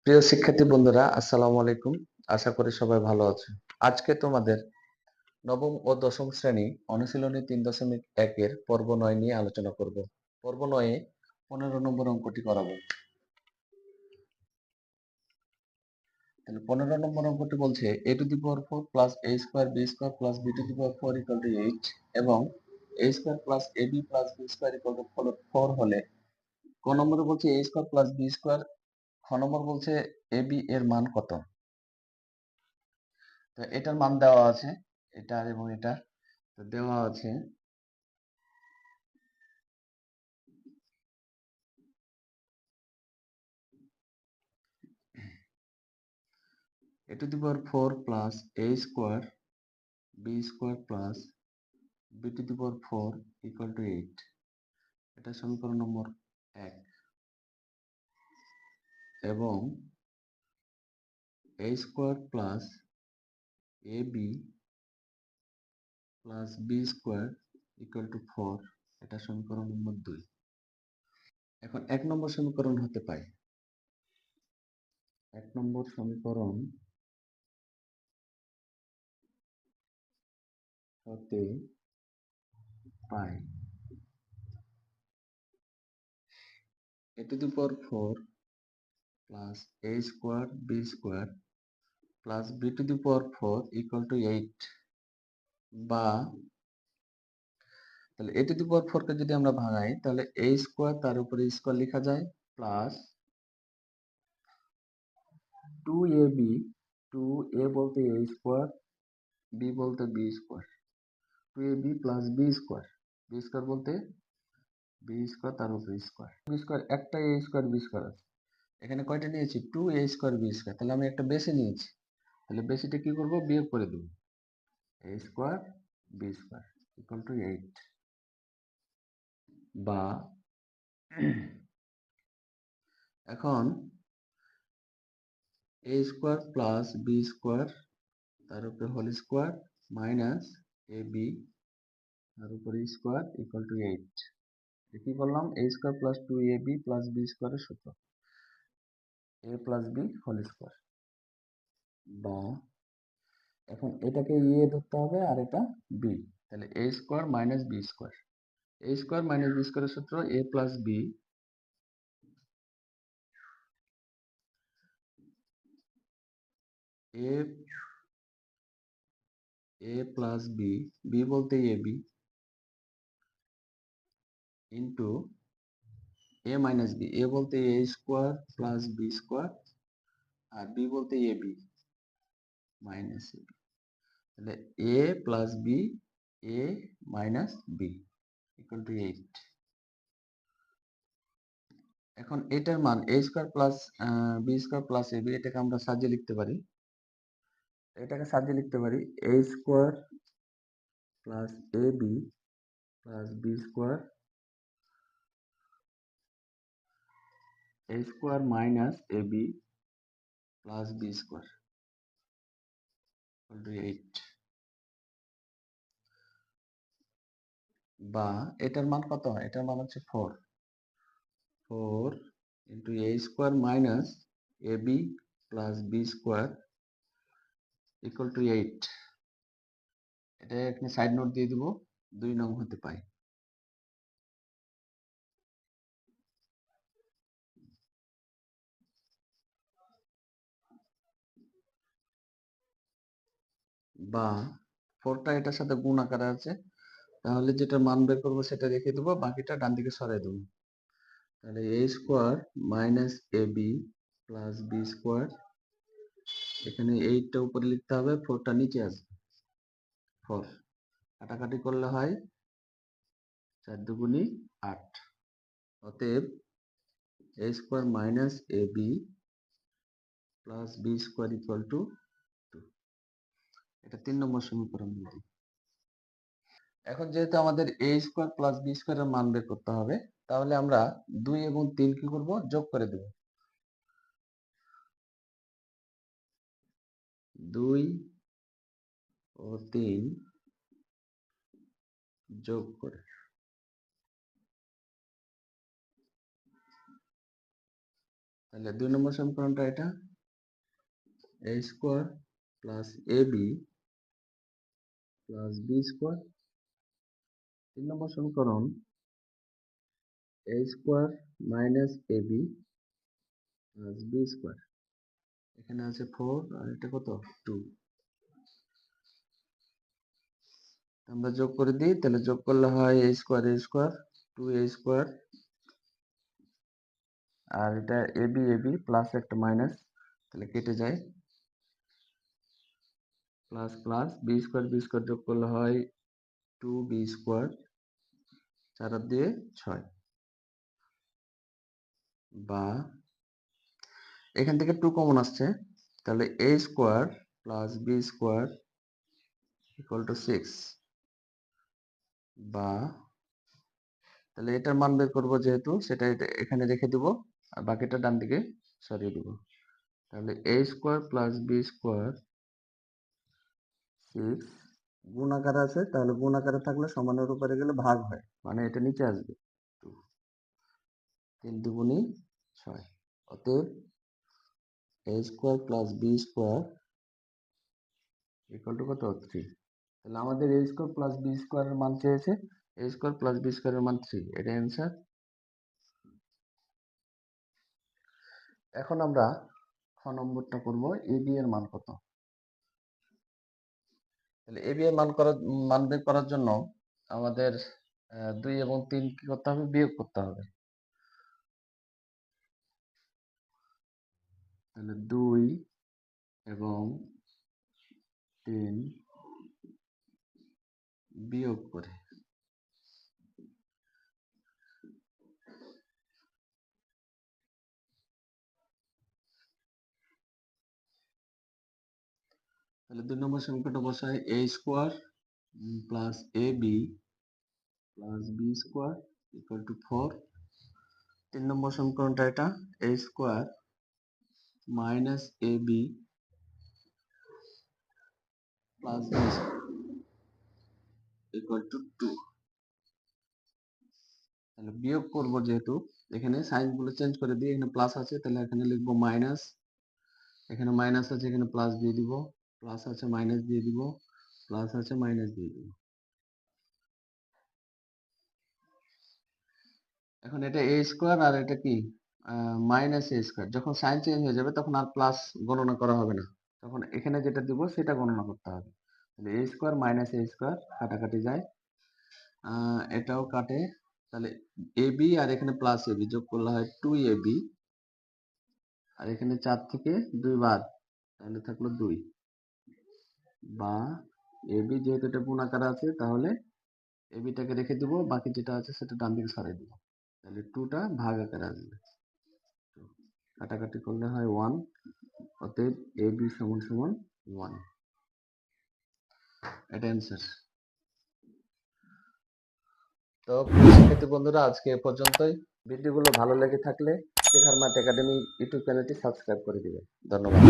প্রিয় শিক্ষার্থী বন্ধুরা, আসসালামু আলাইকুম। আশা করি সবাই ভালো আছো। আজকে তোমাদের নবম ও দশম শ্রেণী অনুশীলনী 3.1 এর পর্ব 9 নিয়ে আলোচনা করব। পর্ব 9 এ 15 নম্বর অঙ্কটি করাবো। তাহলে 15 নম্বর অঙ্কটি বলছে a to the power 4 plus a square b square plus b to the power 4 equal to 8 এবং a square plus ab plus b square equal two 4 হলে ক নম্বরে বলছে a square plus b square, খ নম্বর বলছে ab এর মান কত। তো এটার মান দেওয়া আছে, এটা এবং এটা তো দেওয়া আছে। a to the power 4 plus a square b square plus b to the power 4 equal to 8, এটা সমীকরণ নম্বর 1। এবং a square plus ab plus b square equal to 4, এটা সমীকরণ নম্বর 2। এখন এক নম্বর সমীকরণ হতে পাই, এক নম্বর সমীকরণ হতে পাই a to the power 4 plus a square b square plus b to the power 4 equal to 8, বা তাহলে a টু দি পাওয়ার 4 কে যদি আমরা ভাঙাই তাহলে a স্কয়ার তার উপরে স্কয়ার লেখা যায় প্লাস 2ab, 2a বলতে a স্কয়ার, b বলতে b square, 2ab plus b square, b square বলতে b স্কয়ার তার উপরে স্কয়ার, b স্কয়ার একটা a স্কয়ার b স্কয়ার আছে, এখানে কয়টা নিয়েছি 2a স্কয়ার b স্কয়ার, তাহলে আমি একটা বেশি নিয়েছি, তাহলে বেশিটা কি করব বিয়োগ করে দেব, a square b square equal to 8, বা এখন a square plus b square তার উপরে whole square minus A B তার উপরে স্কয়ার ইকুয়াল টু 8, কি করলাম a square plus 2ab plus b স্কয়ারের সূত্র a plus b whole square, বা এখন এটাকে এ ধরতে হবে আর এটা বি, তাহলে a square minus b square, a square minus b স্কয়ারের সূত্র a plus b, a plus b, b বলতে ab into a minus b, a বলতে a square plus b square আর b বলতে ab মাইনাস ab, তাহলে a plus b, a minus b equal to 8। এখন এটার মান a square plus b square plus ab, এটাকে আমরা সাজিয়ে লিখতে পারি, a square plus ab plus b square, a square minus ab plus b square equal to 8, বা এটার মান কত হয়, এটার মান হচ্ছে 4 into a square minus ab plus b square equal to 8, এটা এখানে সাইড নোট দিয়ে দিব, 2 নং হতে পাই। বা 4টা এটার সাথে গুণ আকারে আছে, তাহলে যেটা মান বের করবো সেটা রেখে দেবো, বাকিটা ডান দিকে সরাই দেবো, তাহলে a square minus ab plus b square, এখানে 8টা উপরে লিখতে হবে, 4টা নিচে আসবে, 4 কাটাকাটি করলে হয় 4 দুগুণী 8, অতএব a square minus ab plus b square equal two 2, এটা 3 নম্বর সমীকরণ। এখন যেহেতু আমাদের a স্কয়ার প্লাস b স্কয়ারের মান বের করতে হবে, তাহলে আমরা 2 এবং 3 কি করব যোগ করে দেব, 2 ও 3 যোগ করে তাহলে 2 নম্বর সমীকরণটা এটা a square plus ab plus b square. 3 নম্বর সমীকরণ a square minus ab plus b square. এখানে আছে 4 আর এটা কত 2। আমরা যোগ করে দিই, তাহলে যোগ করলে হয় a স্কয়ার 2a স্কয়ার আর এটা ab প্লাস একটা মাইনাস, তাহলে কেটে যায়, প্লাস প্লাস বি স্কয়ার যোগ করলে হয় 2b স্কয়ার, 4 আর দিয়ে 6, বা এখান থেকে 2 কমন আসছে, তাহলে a square plus b square equal two 6, বা তাহলে এটার মান বের করবো যেহেতু সেটা এখানে রেখে দিব আর বাকিটা ডান দিকে সরিয়ে দিব। তাহলে a square plus b square 6 গুণ আকারে আছে, তাহলে গুণ আকারে থাকলে সমানের উপরে গেলে ভাগ হয়, মানে এটা নিচে আসবে 2, 3 দুগুণী 6, অতএব a square plus b square equal two কত 3। তাহলে আমাদের a স্কয়ার প্লাস b স্কয়ারের মান চেয়েছে, a স্কয়ার প্লাস b স্কয়ারের মান 3, এটা অ্যান্সার। এখন আমরা খ নম্বরটা করব ab এর মান কত। তাহলে ab এর মান বের করার জন্য আমাদের 2 এবং 3 কি করতে হবে, বিয়োগ করতে হবে। তাহলে 2 এবং 3 বিয়োগ করে তাহলে 2 নম্বর সমীকরণটা বসাই a square plus ab plus b square equal two 4। 3 নম্বর সমীকরণটা এটা a square minus ab plus b equal two 2। তাহলে বিয়োগ করব যেহেতু, এখানে সাইন গুলো চেঞ্জ করে দিই, এখানে প্লাস আছে তাহলে এখানে লিখবো মাইনাস, এখানে মাইনাস আছে এখানে প্লাস দিয়ে দিব, প্লাস আছে মাইনাস দিয়ে দিব, প্লাস আছে মাইনাস দিয়ে দিব। এখন এটা a স্কয়ার আর এটা কি মাইনাস a স্কয়ার, যখন সাইন চেঞ্জ হয়ে যাবে তখন আর প্লাস গণনা করা হবে না, তখন এখানে যেটা দিব সেটা গণনা করতে হবে। তাহলে a square minus a square কাটাকাটি যায়, এটাও কাটে, তাহলে ab আর এখানে প্লাস ab যোগ করলে হয় 2ab, আর এখানে 4 থেকে 2 বাদ, তাহলে থাকলো 2, বা ab যেহেতু এটা গুণ আকারে আছে তাহলে ab টাকে রেখে দিব, বাকি যেটা আছে সেটা ডান দিকে সরাই দিব, তাহলে 2টা ভাগ আকারে আসবে, কাটাকাটি করলে হয় 1, অতএব ab সমান সমান 1, এটা অ্যান্সার। তো প্রিয় শিক্ষার্থী বন্ধুরা, আজকে এ পর্যন্তই। ভিডিওগুলো ভালো লেগে থাকলে শেখার মাঠ একাডেমি ইউটিউব চ্যানেলটি সাবস্ক্রাইব করে দিবেন। ধন্যবাদ।